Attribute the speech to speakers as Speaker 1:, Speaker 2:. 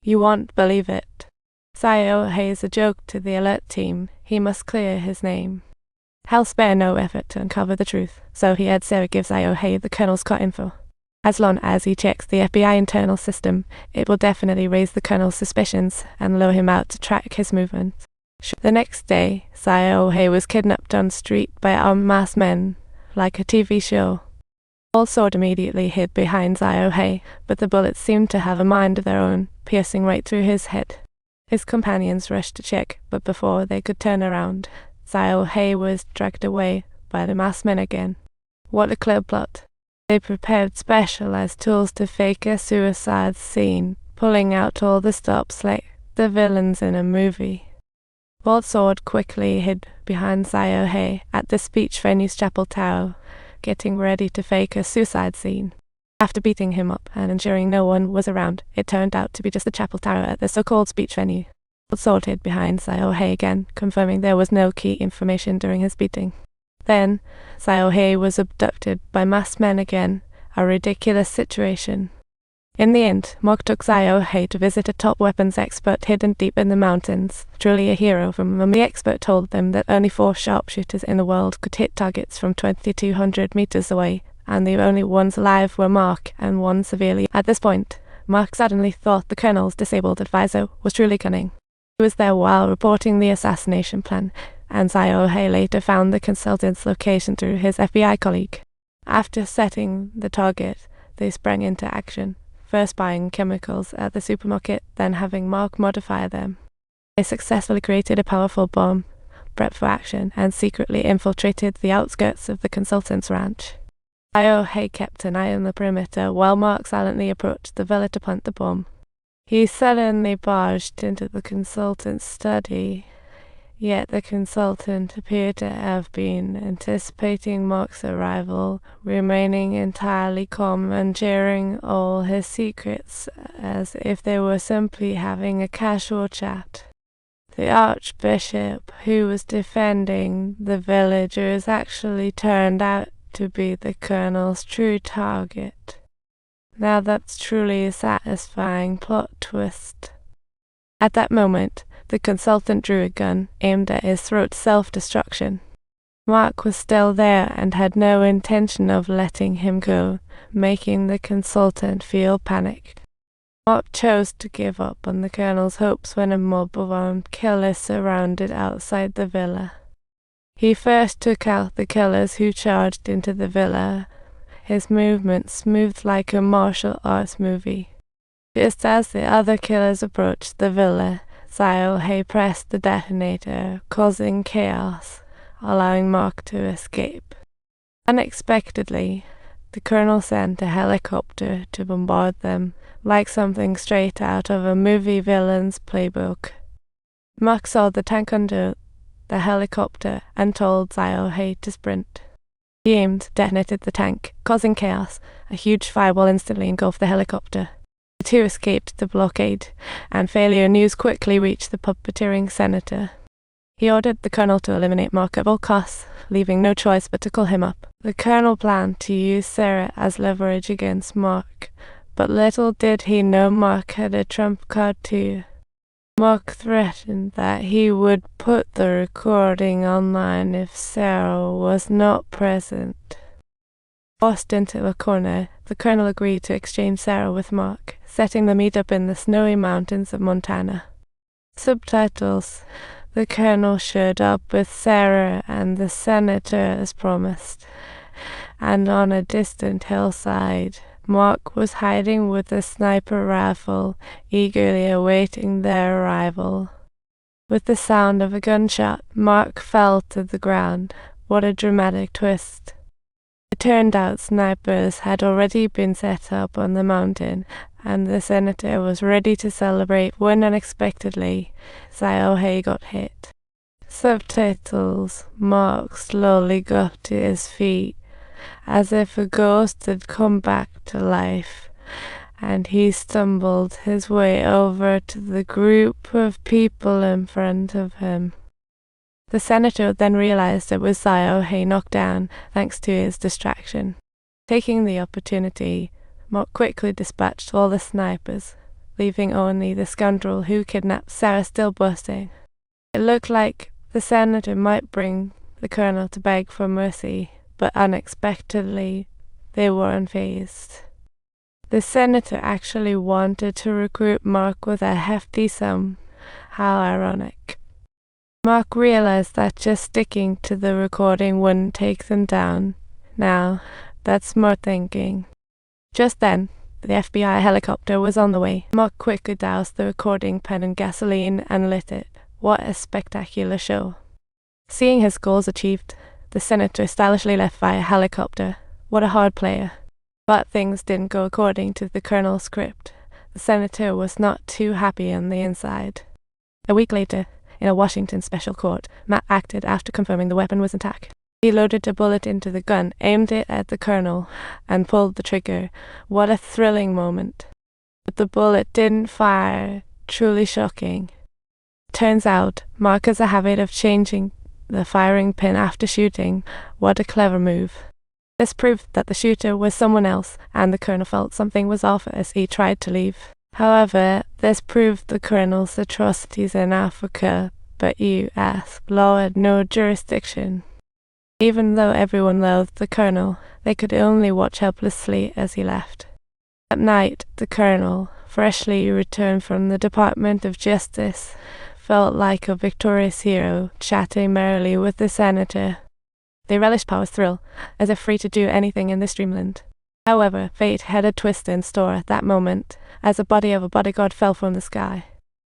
Speaker 1: You won't believe it. Xiao is a joke to the alert team. He must clear his name. He'll spare no effort to uncover the truth, so he had Sarah give Xiao the Colonel's cut info. As long as he checks the FBI internal system, it will definitely raise the Colonel's suspicions and lure him out to track his movements. The next day, Xiao was kidnapped on the street by armed masked men, like a TV show. All sword immediately hid behind Xiao, but the bullets seemed to have a mind of their own, piercing right through his head. His companions rushed to check, but before they could turn around, Xiao was dragged away by the masked men again. What a clever plot. They prepared specialized tools to fake a suicide scene, pulling out all the stops like the villains in a movie. Walt Sword quickly hid behind Xiao at the speech venue's chapel tower, getting ready to fake a suicide scene. After beating him up and ensuring no one was around, it turned out to be just the chapel tower at the so-called speech venue. Walt Sword hid behind Xiao again, confirming there was no key information during his beating. Then, Xiao was abducted by masked men again, a ridiculous situation. In the end, Mark took Xiao to visit a top weapons expert hidden deep in the mountains, truly a hero from whom the expert told them that only 4 sharpshooters in the world could hit targets from 2,200 meters away, and the only ones alive were Mark and one severely. At this point, Mark suddenly thought the Colonel's disabled advisor was truly cunning. He was there while reporting the assassination plan, and Xiao later found the consultant's location through his FBI colleague. After setting the target, they sprang into action, first buying chemicals at the supermarket, then having Mark modify them. They successfully created a powerful bomb, prepped for action, and secretly infiltrated the outskirts of the consultant's ranch. Xiao kept an eye on the perimeter while Mark silently approached the villa to plant the bomb. He suddenly barged into the consultant's study, yet the consultant appeared to have been anticipating Mark's arrival, remaining entirely calm and sharing all his secrets as if they were simply having a casual chat. The Archbishop, who was defending the villagers, actually turned out to be the Colonel's true target. Now that's truly a satisfying plot twist. At that moment, the consultant drew a gun, aimed at his throat, self-destruction. Mark was still there and had no intention of letting him go, making the consultant feel panicked. Mark chose to give up on the Colonel's hopes when a mob of armed killers surrounded outside the villa. He first took out the killers who charged into the villa, his movements smooth like a martial arts movie. Just as the other killers approached the villa, Xiao pressed the detonator, causing chaos, allowing Mark to escape. Unexpectedly, the Colonel sent a helicopter to bombard them, like something straight out of a movie villain's playbook. Mark saw the tank under the helicopter and told Xiao to sprint. He aimed, detonated the tank, causing chaos. A huge fireball instantly engulfed the helicopter. The two escaped the blockade, and failure news quickly reached the puppeteering senator. He ordered the Colonel to eliminate Mark at all costs, leaving no choice but to call him up. The Colonel planned to use Sarah as leverage against Mark, but little did he know Mark had a trump card too. Mark threatened that he would put the recording online if Sarah was not present. Forced into a corner, the Colonel agreed to exchange Sarah with Mark, setting the meet-up in the snowy mountains of Montana. Subtitles. The Colonel showed up with Sarah and the senator as promised, and on a distant hillside, Mark was hiding with a sniper rifle, eagerly awaiting their arrival. With the sound of a gunshot, Mark fell to the ground. What a dramatic twist. It turned out snipers had already been set up on the mountain, and the senator was ready to celebrate when unexpectedly Xiao got hit. Subtitles. Mark slowly got to his feet, as if a ghost had come back to life, and he stumbled his way over to the group of people in front of him. The senator then realized it was Xiao knocked down thanks to his distraction. Taking the opportunity, Mark quickly dispatched all the snipers. leaving only the scoundrel who kidnapped Sarah still boasting. It looked like the senator might bring the colonel to beg for mercy, but unexpectedly they were unfazed. The senator actually wanted to recruit Mark with a hefty sum. How ironic. Mark realized that just sticking to the recording wouldn't take them down. Now, that's smart thinking. Just then, the FBI helicopter was on the way. Mark quickly doused the recording pen in gasoline and lit it. What a spectacular show. Seeing his goals achieved, the senator stylishly left via helicopter. What a hard player. But things didn't go according to the colonel's script. The senator was not too happy on the inside. A week later, in a Washington special court, Matt acted after confirming the weapon was intact. He loaded a bullet into the gun, aimed it at the colonel, and pulled the trigger. What a thrilling moment. But the bullet didn't fire. Truly shocking. Turns out, Mark has a habit of changing the firing pin after shooting. What a clever move. This proved that the shooter was someone else, and the colonel felt something was off as he tried to leave. However, this proved the colonel's atrocities in Africa, but U.S. law had no jurisdiction. Even though everyone loathed the colonel, they could only watch helplessly as he left. At night, the colonel, freshly returned from the Department of Justice, felt like a victorious hero, chatting merrily with the senator. They relished power's thrill, as if free to do anything in this dreamland. However, fate had a twist in store at that moment, as the body of a bodyguard fell from the sky.